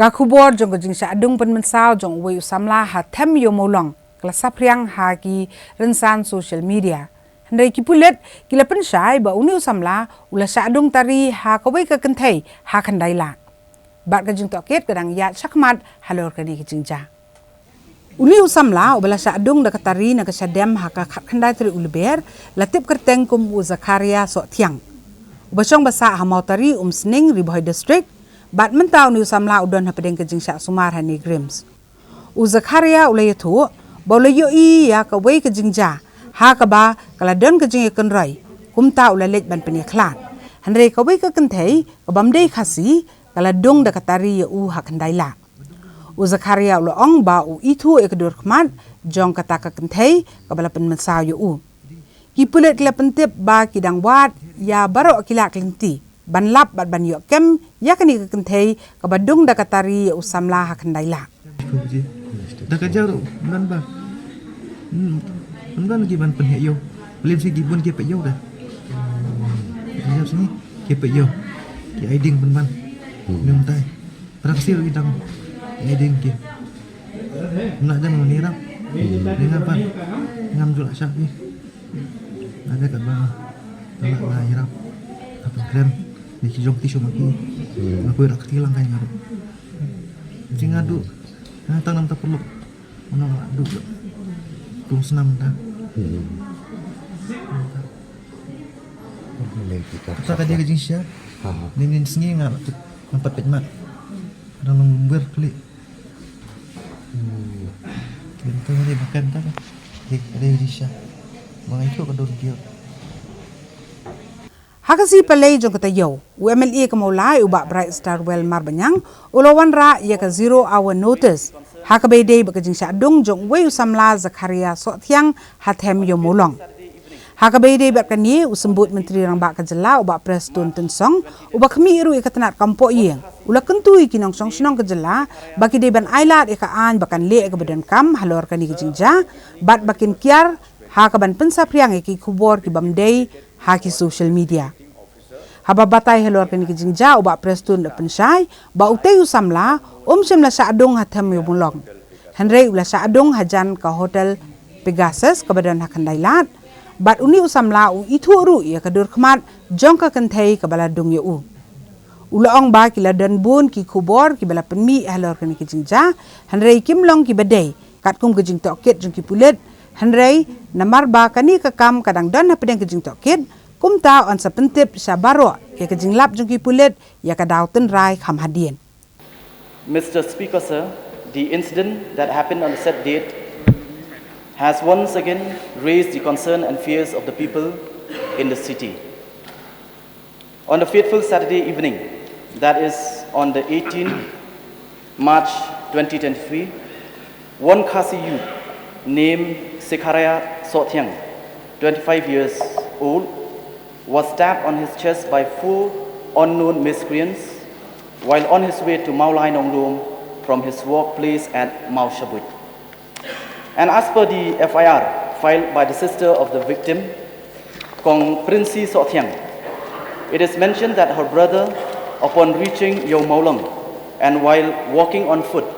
Kakubor jong kajing sa adung penmensau jong uwei Samla ha tem yo molong kelasap riang ha ki rensan social media. Handai ki pulet kila pensai ba uni Samla ula sa adung Tari ha kawai ka Kynthei ha Khyndailad. Bat kajing toket kadang yat sakmat halor kadi kajing ja. Uni Samla ubala sa adung da Tari na kasadem ha ka Khyndai Tari ulber latip kerteng kum u Zakaria so tiang. Ubasong basa ha mau Tari sning Ribohoi district. Bat mentau ni Samla udon ha pedeng kajing syak sumar ha ni grims. U Zakaria ulay tu, boleh yo ya ka wei kajing ja, ha ka ba kala don kajing ikan rai, kumta ulay lej ban penyeklan. Handai ka wei ka Kynthei, ka bamdei khasi, kala dong da Tari ya ha Khyndailad. U Zakaria ulay ong ba u itu ekadur kmat, jong kata ka Kynthei, ka bala penmensau yo Kipulet kila pentip ba kidang wat, ya baro kila kelinti. Ban lap bat ban yok kem ya kani ke Kynthei ke badung da Tari u Samla ha Khyndailad. Da kajar nan ba. Nan gi ban pen yo. Belum segi bun ke pe yo dah. Yo sini ke pe yo. Ki aiding ban. Nyum tai. Praksi lagi dang. Aiding ke. Nak jangan menirap. Dengan apa? Ngam julak syak ni. Ada kat bang. Tak nak hirap. Apa krem? Ni kijong tisu maki, apa rak tilang kain ngadu. Jing ngadu, tanam tak perlu, mana ngadu, tung senam dah. Kita kaji kaji siapa? Ni sengi ngat, nampak pecmat, dalam lembar klik. Kita ni makan tak? Ada kaji siapa? Mengajuk kador dia. Hakasi palay jong kata yo, UMLA kemaulai ubak Bright Star Well marbanyang, ulawan ra ya ka 0 hour notice. Hakabay day bakajing sa adung jong uwei Samla Zakaria so tiang hatem yo molong. Hakabay day bakani usembut menteri rang bak kajela ubak Preston Tensong, ubak kami iru ikatanat kampo yeng. Ula kentui kinong song sinong kajela, baki day ban ailat ikaan bakan le ke badan kam halor kani kajingja, bat bakin kiar hakaban pensapriang iki kubor ki bamday haki social media. Haba batai helor kani kijing ja ubak Preston da pensai ba utei Samla semla sa adung hatam yo mulong. Henry ula sa adung hajan ka hotel Pegasus ka badan ha Khyndailad. Bat uni Samla itu ru ya kadur khmat jong ka Kynthei ka baladung yo Ula ong ba kila dan bun ki kubor ki bala penmi helor kani kijing ja. Henry kimlong ki badai kat kum kijing toket jong ki pulet. Henry namar ba kani ka kam kadang don ha pedeng kijing toket. Kumta on sa pentip sa baro ya kajing lap jong ki pulet ya ka dauten rai kham hadien. Mr. Speaker, sir, the incident that happened on the set date has once again raised the concern and fears of the people in the city. On the fateful Saturday evening, that is on the 18th March 2023, one Khasi youth named Zakaria Sotyang, 25 years old, was stabbed on his chest by 4 unknown miscreants while on his way to Maulai Nonglom from his workplace at Mau Shabut. And as per the FIR filed by the sister of the victim, Kong Prinsi Sotyang, it is mentioned that her brother, upon reaching Yo Maulong and while walking on foot,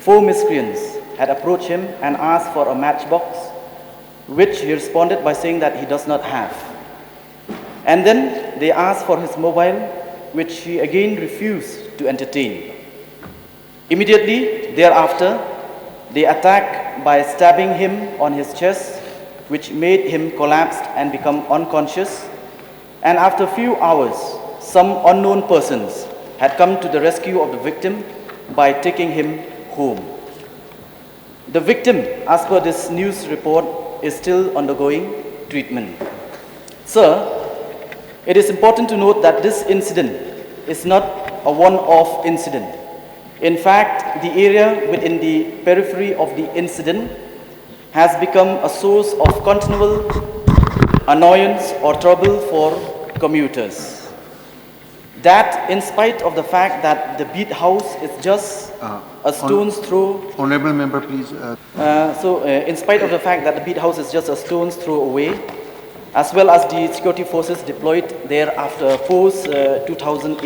4 miscreants had approached him and asked for a matchbox, which he responded by saying that he does not have. And then they asked for his mobile, which he again refused to entertain. Immediately thereafter, they attacked by stabbing him on his chest, which made him collapse and become unconscious. And after a few hours, some unknown persons had come to the rescue of the victim by taking him home. The victim, as per this news report, is still undergoing treatment. Sir, it is important to note that this incident is not a one-off incident. In fact, the area within the periphery of the incident has become a source of continual annoyance or trouble for commuters. That in spite of the fact that the beat house is just a stone's throw. Honorable member, please. In spite of the fact that the beat house is just a stone's throw away, as well as the security forces deployed there after post 2018.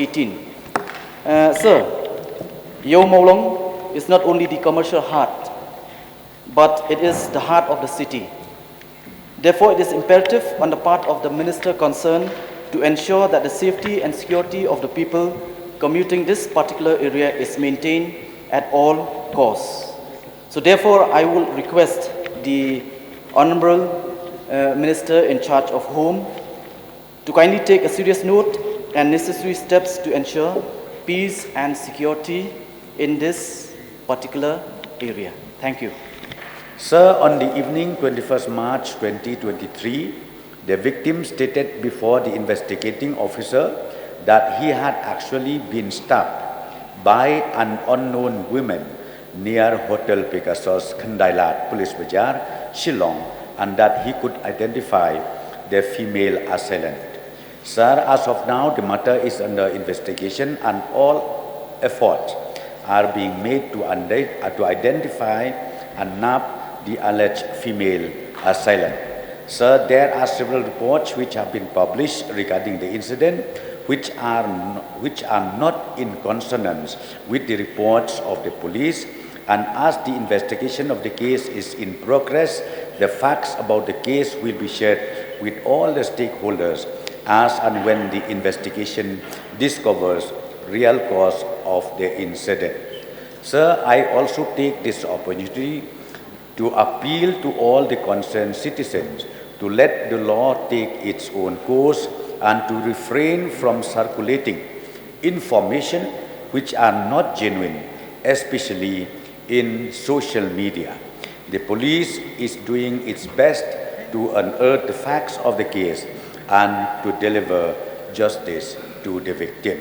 Sir, Yo Molong is not only the commercial heart, but it is the heart of the city. Therefore, it is imperative on the part of the minister concerned to ensure that the safety and security of the people commuting this particular area is maintained at all costs. So therefore, I will request the Honorable Minister in charge of Home to kindly take a serious note and necessary steps to ensure peace and security in this particular area. Thank you. Sir, on the evening 21st March 2023, the victim stated before the investigating officer that he had actually been stabbed by an unknown woman near Hotel Pegasus, Khyndailad, Police Bazaar, Shillong, and that he could identify the female assailant. Sir, as of now, the matter is under investigation and all efforts are being made to identify and nab the alleged female assailant. Sir, there are several reports which have been published regarding the incident which are not in consonance with the reports of the police, and as the investigation of the case is in progress, the facts about the case will be shared with all the stakeholders as and when the investigation discovers real cause of the incident. Sir, I also take this opportunity to appeal to all the concerned citizens to let the law take its own course and to refrain from circulating information which are not genuine, especially in social media. The police is doing its best to unearth the facts of the case and to deliver justice to the victim.